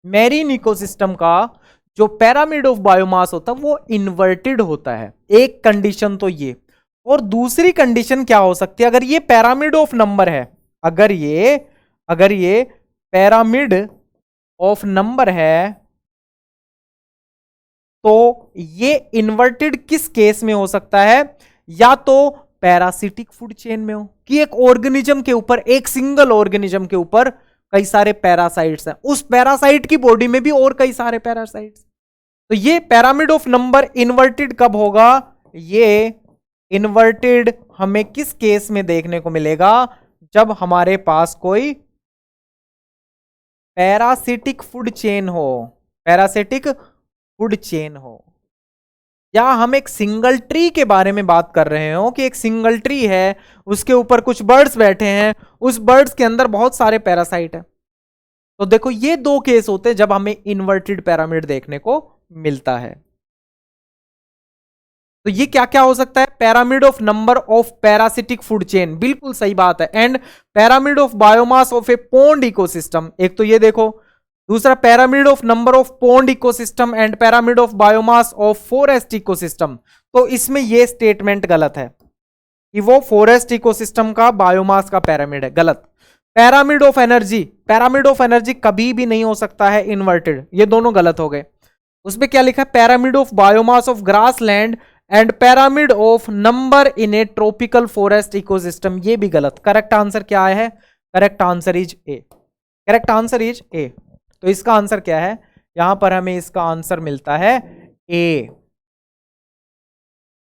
मैरीन इकोसिस्टम का जो पिरामिड ऑफ बायोमास होता है वो इन्वर्टेड होता है, एक कंडीशन तो ये। और दूसरी कंडीशन क्या हो सकती है, अगर ये पिरामिड ऑफ नंबर है, अगर ये पिरामिड ऑफ नंबर है, तो ये इन्वर्टेड किस केस में हो सकता है, या तो पैरासिटिक फूड चेन में हो, कि एक ऑर्गेनिज्म के ऊपर, एक सिंगल ऑर्गेनिज्म के ऊपर कई सारे पैरासाइट्स हैं, उस पैरासाइट की बॉडी में भी और कई सारे पैरासाइट्स। तो ये पिरामिड ऑफ नंबर इन्वर्टेड कब होगा, ये इन्वर्टेड हमें किस केस में देखने को मिलेगा, जब हमारे पास कोई पैरासिटिक फूड चेन हो, पैरासिटिक फूड चेन हो, या हम एक सिंगल ट्री के बारे में बात कर रहे हो कि एक सिंगल ट्री है, उसके ऊपर कुछ बर्ड्स बैठे हैं, उस बर्ड्स के अंदर बहुत सारे पैरासाइट है। तो देखो ये दो केस होते हैं जब हमें इन्वर्टेड पिरामिड देखने को मिलता है। तो ये क्या क्या हो सकता है, pyramid of number of parasitic food chain, बिल्कुल सही बात है, and pyramid of biomass of A pond ecosystem. एक तो ये देखो, दूसरा pyramid of number of pond ecosystem and pyramid of biomass of forest ecosystem. तो इसमें ये स्टेटमेंट गलत है कि वो फॉरेस्ट इकोसिस्टम का बायोमास का पिरामिड है, गलत। Pyramid of energy, pyramid of energy कभी भी नहीं हो सकता है इन्वर्टेड, ये दोनों गलत हो गए। उसमें क्या लिखा है, pyramid of biomass of grass land and pyramid of number in A tropical forest ecosystem, ये भी गलत। करेक्ट आंसर क्या है, correct answer is a, correct answer is a. तो इसका आंसर क्या है, यहां पर हमें इसका आंसर मिलता है A,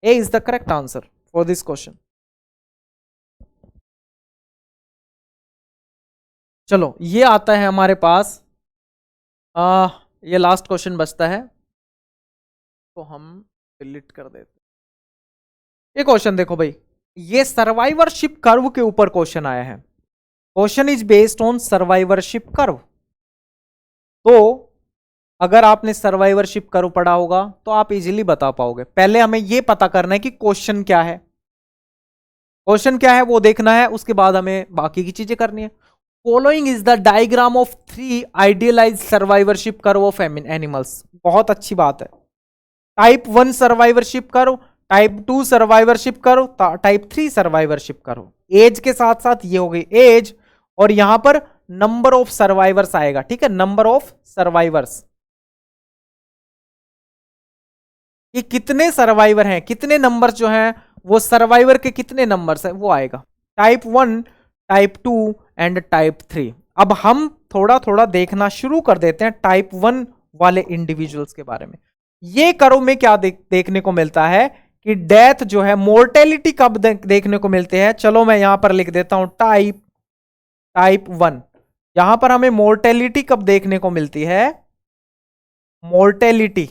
A is the correct answer for this question. चलो ये आता है हमारे पास, ये लास्ट क्वेश्चन बचता है, तो हम डिलीट कर देते। ये क्वेश्चन देखो भाई, ये सर्वाइवरशिप कर्व के ऊपर क्वेश्चन आया है। Question is based on survivorship curve. तो अगर आपने सर्वाइवरशिप कर्व पढ़ा होगा तो आप इजीली बता पाओगे। पहले हमें यह पता करना है कि क्वेश्चन क्या है, क्वेश्चन क्या है वो देखना है, उसके बाद हमें बाकी की चीजें करनी है। Following is the diagram of 3 idealised survivorship curve of animals. बहुत अच्छी बात है। Type 1 survivorship curve, type 2 survivorship curve, type 3 survivorship curve. Age के साथ साथ ये हो गई एज, और यहां पर नंबर ऑफ सर्वाइवर्स आएगा, ठीक है, नंबर ऑफ सर्वाइवर्स, कि कितने सर्वाइवर हैं, कितने नंबर्स जो हैं वो सर्वाइवर के कितने नंबर्स हैं वो आएगा। Type 1 type 2 and type 3। अब हम थोड़ा थोड़ा देखना शुरू कर देते हैं टाइप 1 वाले इंडिविजुअल्स के बारे में। ये करो में क्या देखने को मिलता है कि डेथ जो है, मोर्टेलिटी कब देखने को मिलते हैं। चलो मैं यहां पर लिख देता हूं टाइप 1। यहां पर हमें मोर्टेलिटी कब देखने को मिलती है, मोर्टेलिटी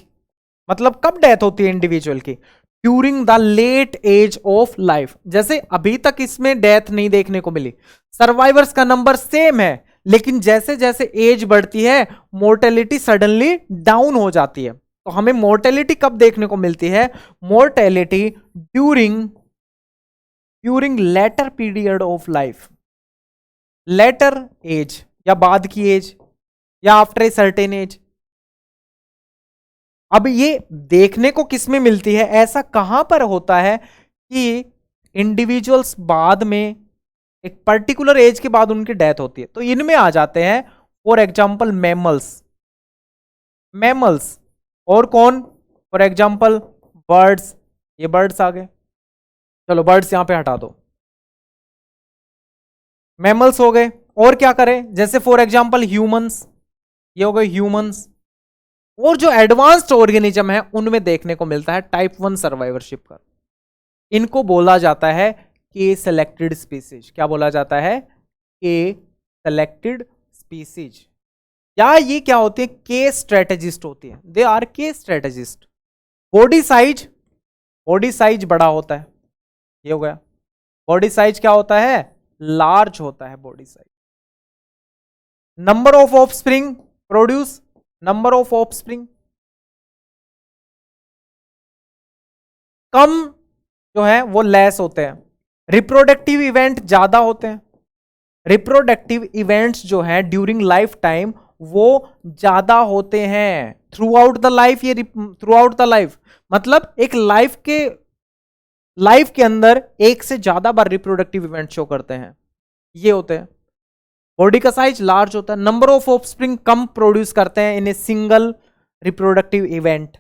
मतलब कब डेथ होती है इंडिविजुअल की, during the late age of life. जैसे अभी तक इसमें डेथ नहीं देखने को मिली, सर्वाइवर्स का नंबर सेम है, लेकिन जैसे जैसे एज बढ़ती है मोर्टेलिटी सडनली डाउन हो जाती है। तो हमें मोर्टेलिटी कब देखने को मिलती है, mortality during later period of life, later age या बाद की एज या आफ्टर ए सर्टेन एज। अब ये देखने को किस में मिलती है, ऐसा कहां पर होता है कि इंडिविजुअल्स बाद में एक पर्टिकुलर एज के बाद उनकी डेथ होती है। तो इनमें आ जाते हैं फॉर एग्जांपल मैमल्स और कौन, फॉर एग्जांपल बर्ड्स। ये बर्ड्स आ गए, चलो बर्ड्स यहां पे हटा दो, मैमल्स हो गए। और क्या करें, जैसे फॉर एग्जांपल ह्यूमंस, ये हो गए ह्यूमंस। और जो एडवांस्ड ऑर्गेनिज्म है उनमें देखने को मिलता है टाइप 1 सर्वाइवरशिप का। इनको बोला जाता है के सेलेक्टेड स्पीसीज। क्या बोला जाता है, के सेलेक्टेड स्पीसीज। या ये क्या होते हैं, के स्ट्रेटेजिस्ट होती है, दे आर के स्ट्रेटेजिस्ट। बॉडी साइज बड़ा होता है, ये हो गया। बॉडी साइज क्या होता है, लार्ज होता है body size. Number of offspring produce, number of offspring कम जो है वो लेस होते हैं। रिप्रोडक्टिव इवेंट ज्यादा होते हैं, रिप्रोडक्टिव इवेंट्स जो है ड्यूरिंग लाइफ टाइम वो ज्यादा होते हैं थ्रू आउट द लाइफ। ये थ्रू आउट द लाइफ मतलब एक लाइफ के अंदर एक से ज्यादा बार रिप्रोडक्टिव इवेंट शो करते हैं, ये होते हैं। बॉडी का साइज लार्ज होता है, number of offspring come produce करते हैं इन ए सिंगल रिप्रोडक्टिव इवेंट।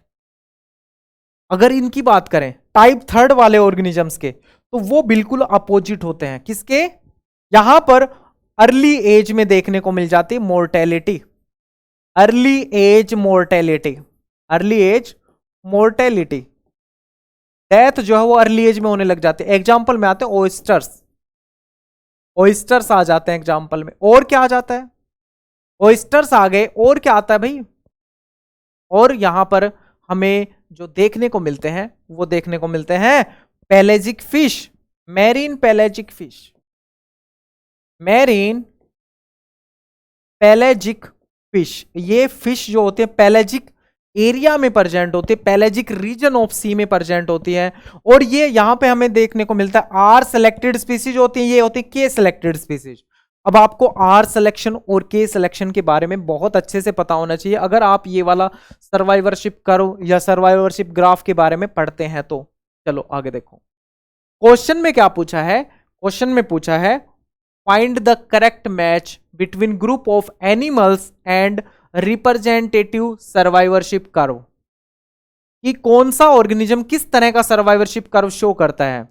अगर इनकी बात करें टाइप 3 वाले ऑर्गेनिजम्स के, तो वो बिल्कुल अपोजिट होते हैं। किसके, यहां पर अर्ली एज में देखने को मिल जाती है mortality, early age mortality, death जो है वो अर्ली एज में होने लग जाती है। एग्जाम्पल में आते हैं ओइस्टर्स आ जाते हैं एग्जाम्पल में। और क्या आ जाता है, ओइस्टर्स आ गए, और क्या आता है भाई, और यहां पर हमें जो देखने को मिलते हैं वो देखने को मिलते हैं पेलेजिक फिश, मैरीन पेलेजिक फिश। ये फिश जो होते हैं पेलेजिक एरिया में प्रेजेंट होती है, पेलेजिक रीजन ऑफ सी में प्रेजेंट होती है। और ये यहां पे हमें देखने को मिलता है आर सेलेक्टेड स्पीसीज होती है, ये होती है के सेलेक्टेड स्पीसीज। अब आपको आर सिलेक्शन और के सिलेक्शन के बारे में बहुत अच्छे से पता होना चाहिए अगर आप ये वाला सर्वाइवरशिप कर्व या सर्वाइवरशिप ग्राफ के बारे में पढ़ते हैं तो। चलो आगे देखो, क्वेश्चन में क्या पूछा है, क्वेश्चन में पूछा है find the correct match between group of animals and representative survivorship curve. कि कौन सा ऑर्गेनिज्म किस तरह का सर्वाइवरशिप कर्व शो करता है।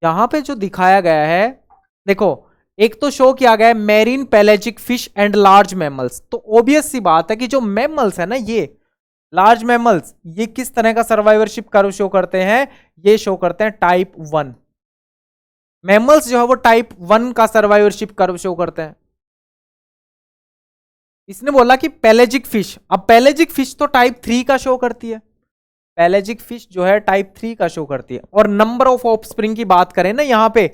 यहां पे जो दिखाया गया है, देखो एक तो शो किया गया है marine pelagic fish and large mammals. तो ऑब्वियस सी बात है कि जो मैमल्स है ना, ये लार्ज मैमल्स, ये किस तरह का सर्वाइवरशिप कर्व शो करते हैं, ये शो करते हैं टाइप 1। मैमल्स जो है वो टाइप 1 का सर्वाइवरशिप कर्व शो करते हैं। इसने बोला कि पेलेजिक फिश, अब पेलेजिक फिश तो टाइप 3 का शो करती है, पेलेजिक फिश जो है टाइप 3 का शो करती है। और नंबर ऑफ ऑफस्प्रिंग की बात करें ना, यहां पे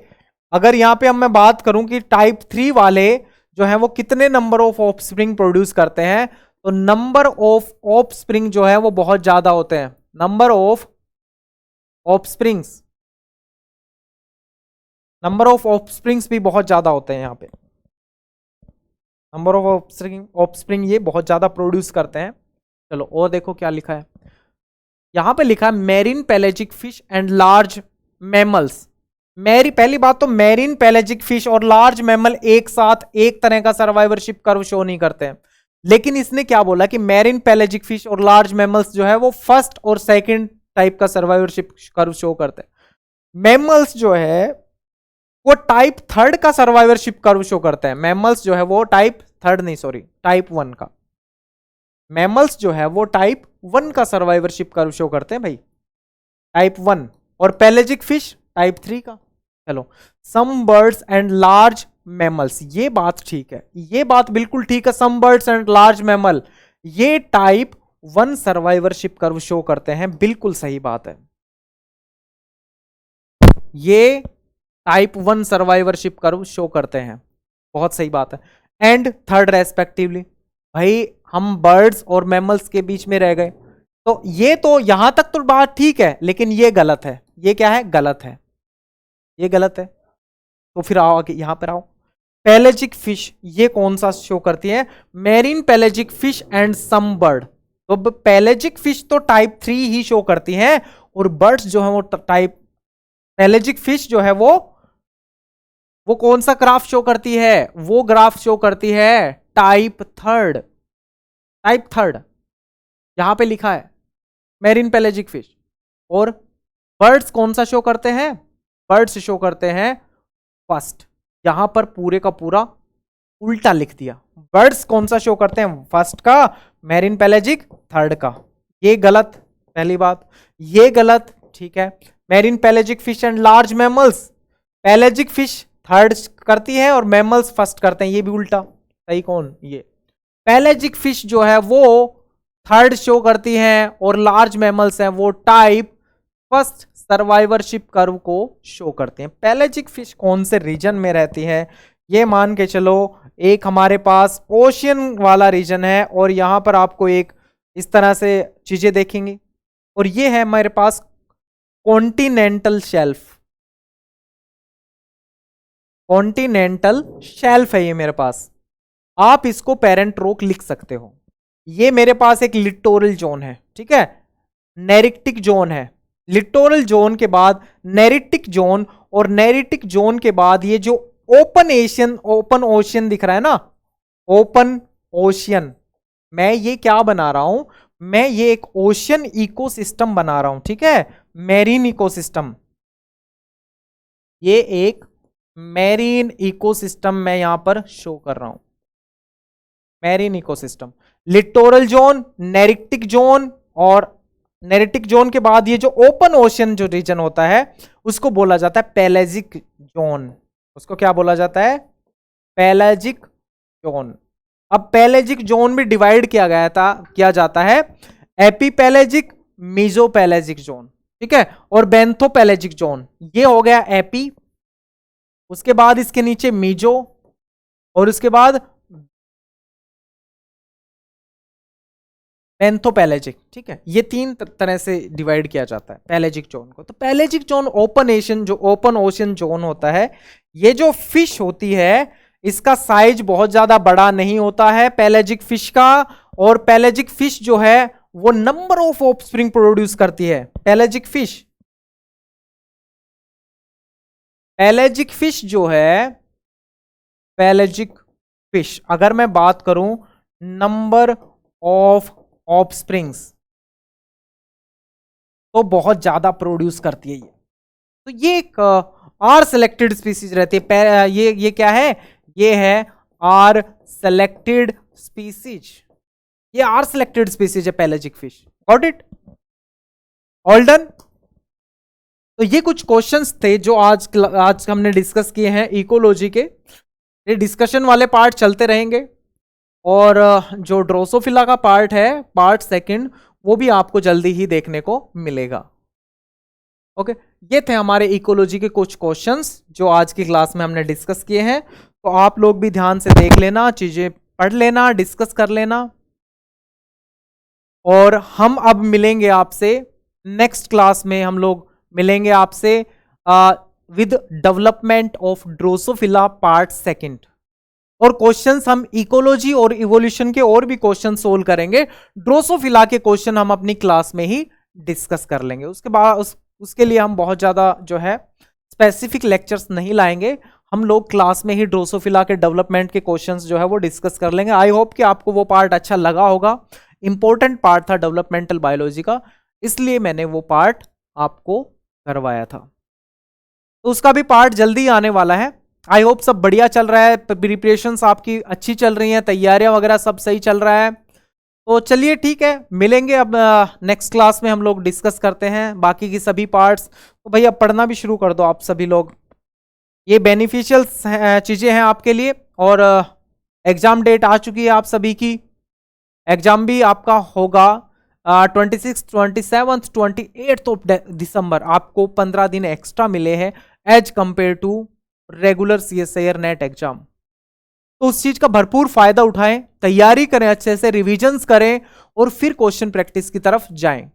अगर यहां पे मैं बात करूं कि टाइप 3 वाले जो है वो कितने नंबर ऑफ ऑफस्प्रिंग प्रोड्यूस करते हैं, तो नंबर ऑफ ऑफस्प्रिंग जो है वो बहुत ज्यादा होते हैं। नंबर ऑफ ऑफस्प्रिंग्स भी बहुत ज्यादा होते हैं। यहां पे नंबर ऑफ ऑफस्प्रिंग ये बहुत ज्यादा प्रोड्यूस करते हैं। चलो और देखो क्या लिखा है, यहां पे लिखा है marine pelagic fish and large mammals. पहली बात तो मैरीन पेलेजिक फिश और लार्ज मैमल एक साथ एक तरह का सर्वाइवरशिप कर्व शो नहीं करते हैं। लेकिन इसने क्या बोला कि मैरीन पेलेजिक फिश और लार्ज मैमल्स जो है वो फर्स्ट और सेकंड टाइप का सर्वाइवरशिप कर्व शो करते हैं। मैमल्स जो है वो टाइप थर्ड का सर्वाइवरशिप कर्व शो करते हैं। मैमल्स जो है वो टाइप थर्ड नहीं, सॉरी, टाइप वन का। मैमल्स जो है वो टाइप वन का सर्वाइवरशिप कर्व शो करते हैं भाई, टाइप वन। और पेलेजिक फिश टाइप थ्री का। चलो, some birds and large mammals, ये बात ठीक है, ये बात बिल्कुल ठीक है। Some birds and large mammal ये type one survivorship curve show करते हैं, बिल्कुल सही बात है। ये type one survivorship curve show करते हैं, बहुत सही बात है। एंड थर्ड रेस्पेक्टिवली, भाई हम बर्ड्स और मैमल्स के बीच में रह गए, तो ये तो यहां तक तो बात ठीक है, लेकिन ये गलत है। ये क्या है? गलत है, ये गलत है। तो फिर आओ आगे, यहां पर आओ। पेलेजिक फिश ये कौन सा शो करती है? Marine pelagic fish and some bird. तो पेलेजिक फिश तो टाइप थ्री ही शो करती हैं, और बर्ड्स जो है वो टाइप, पेलेजिक फिश जो है वो कौन सा ग्राफ शो करती है? वो ग्राफ शो करती है टाइप थर्ड, टाइप थर्ड यहां पे लिखा है मेरीन पेलेजिक फिश। और बर्ड्स कौन सा शो करते हैं? बर्ड्स शो करते हैं फर्स्ट। यहां पर पूरे का पूरा उल्टा लिख दिया। बर्ड्स कौन सा शो करते हैं? फर्स्ट का, मेरीन पेलेजिक थर्ड का। ये गलत, पहली बात ये गलत, ठीक है। Marine pelagic fish and large mammals, pelagic fish third करती है और मैमल्स फर्स्ट करते हैं, ये भी उल्टा। सही कौन? ये पेलेजिक फिश जो है वो थर्ड शो करती हैं, और लार्ज मैमल्स हैं वो टाइप फर्स्ट सर्वाइवरशिप कर्व को शो करते हैं। पेलेजिक फिश कौन से रीजन में रहती है? ये मान के चलो, एक हमारे पास ओशियन वाला रीजन है, और यहां पर आपको एक इस तरह से चीजें देखेंगी, और ये है हमारे पास कॉन्टिनेंटल शेल्फ। कॉन्टिनेंटल शेल्फ है ये मेरे पास, आप इसको पेरेंट रोक लिख सकते हो। ये मेरे पास एक लिटोरल जोन है, ठीक है, नेरिटिक जोन है। लिटोरल जोन के बाद नेरिटिक जोन, और नेरिटिक जोन के बाद ये जो ओपन ओशियन दिख रहा है ना, ओपन ओशियन, मैं ये क्या बना रहा हूं? मैं ये एक ओशियन इकोसिस्टम बना रहा हूं, ठीक है, मैरीन इकोसिस्टम। ये एक मैरीन इकोसिस्टम मैं यहां पर शो कर रहा हूं, marine ecosystem. Littoral zone, neritic zone, और नेरिटिक जोन के बाद ये जो ओपन ओशियन जो रीजन होता है उसको बोला जाता है पेलेजिक जोन। उसको क्या बोला जाता है? पेलेजिक जोन। अब पेलेजिक जोन भी डिवाइड किया जाता है एपीपेलेजिक, मीजोपेलेजिक जोन, ठीक है, और बेंथोपेलेजिक जोन। ये हो गया एपी, उसके बाद इसके नीचे मीजो, और उसके बाद बेंथोपेलेजिक, ठीक है। ये तीन तरह से डिवाइड किया जाता है पेलेजिक जोन को। तो पेलेजिक जोन ओपन ओशियन जोन होता है। ये जो फिश होती है इसका साइज बहुत ज्यादा बड़ा नहीं होता है पेलेजिक फिश का, और पेलेजिक फिश जो है वो नंबर ऑफ ऑफस्प्रिंग प्रोड्यूस करती है। पेलेजिक फिश जो है, पेलेजिक फिश अगर मैं बात करूं नंबर ऑफ ऑफस्प्रिंग्स, तो बहुत ज्यादा प्रोड्यूस करती है ये। तो ये एक आर सेलेक्टेड स्पीसीज रहती है। ये क्या है? ये है आर सेलेक्टेड स्पीसीज। ये आर सेलेक्टेड स्पीसीज है pelagic fish. Got it? All done? तो ये कुछ क्वेश्चंस थे जो आज हमने डिस्कस किए हैं इकोलॉजी के। ये डिस्कशन वाले पार्ट चलते रहेंगे, और जो ड्रोसोफिला का पार्ट है, पार्ट सेकंड, वो भी आपको जल्दी ही देखने को मिलेगा। ओके, ये थे हमारे इकोलॉजी के कुछ क्वेश्चंस जो आज की क्लास में हमने डिस्कस किए हैं। तो आप लोग भी ध्यान से देख लेना, चीजें पढ़ लेना, डिस्कस कर लेना, और हम अब मिलेंगे आपसे नेक्स्ट क्लास में। हम लोग मिलेंगे आपसे with development of Drosophila part second, और क्वेश्चंस हम इकोलॉजी और इवोल्यूशन के और भी क्वेश्चन सोल्व करेंगे। ड्रोसोफिला के क्वेश्चन हम अपनी क्लास में ही डिस्कस कर लेंगे। उसके बाद उसके लिए हम बहुत ज्यादा जो है स्पेसिफिक लेक्चर्स नहीं लाएंगे, हम लोग क्लास में ही ड्रोसोफिला के डेवलपमेंट के क्वेश्चंस जो है वो डिस्कस कर लेंगे। आई होप कि आपको वो पार्ट अच्छा लगा होगा। इंपॉर्टेंट पार्ट था डेवलपमेंटल बायोलॉजी का, इसलिए मैंने वो पार्ट आपको करवाया था। तो उसका भी पार्ट जल्दी आने वाला है। आई होप सब बढ़िया चल रहा है, प्रिपरेशंस आपकी अच्छी चल रही हैं, तैयारियां वगैरह सब सही चल रहा है। तो चलिए ठीक है, मिलेंगे अब नेक्स्ट क्लास में, हम लोग डिस्कस करते हैं बाकी की सभी पार्ट्स। तो भैया पढ़ना भी शुरू कर दो आप सभी लोग, ये बेनिफिशियल चीज़ें हैं आपके लिए। और एग्ज़ाम डेट आ चुकी है आप सभी की, एग्ज़ाम भी आपका होगा 26, 27, 28 ऑफ दिसंबर। आपको 15 दिन एक्स्ट्रा मिले हैं as compare to regular CSIR NET exam. तो उस चीज का भरपूर फायदा उठाएं, तैयारी करें, अच्छे से रिविजन्स करें और फिर क्वेश्चन प्रैक्टिस की तरफ जाएं।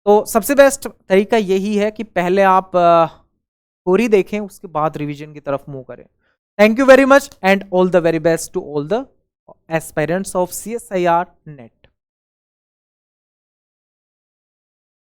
तो सबसे बेस्ट तरीका यही है कि पहले आप थ्योरी देखें, उसके बाद रिवीजन की तरफ मूव करें। Thank you very much and all the very best to all the aspirants of CSIR net.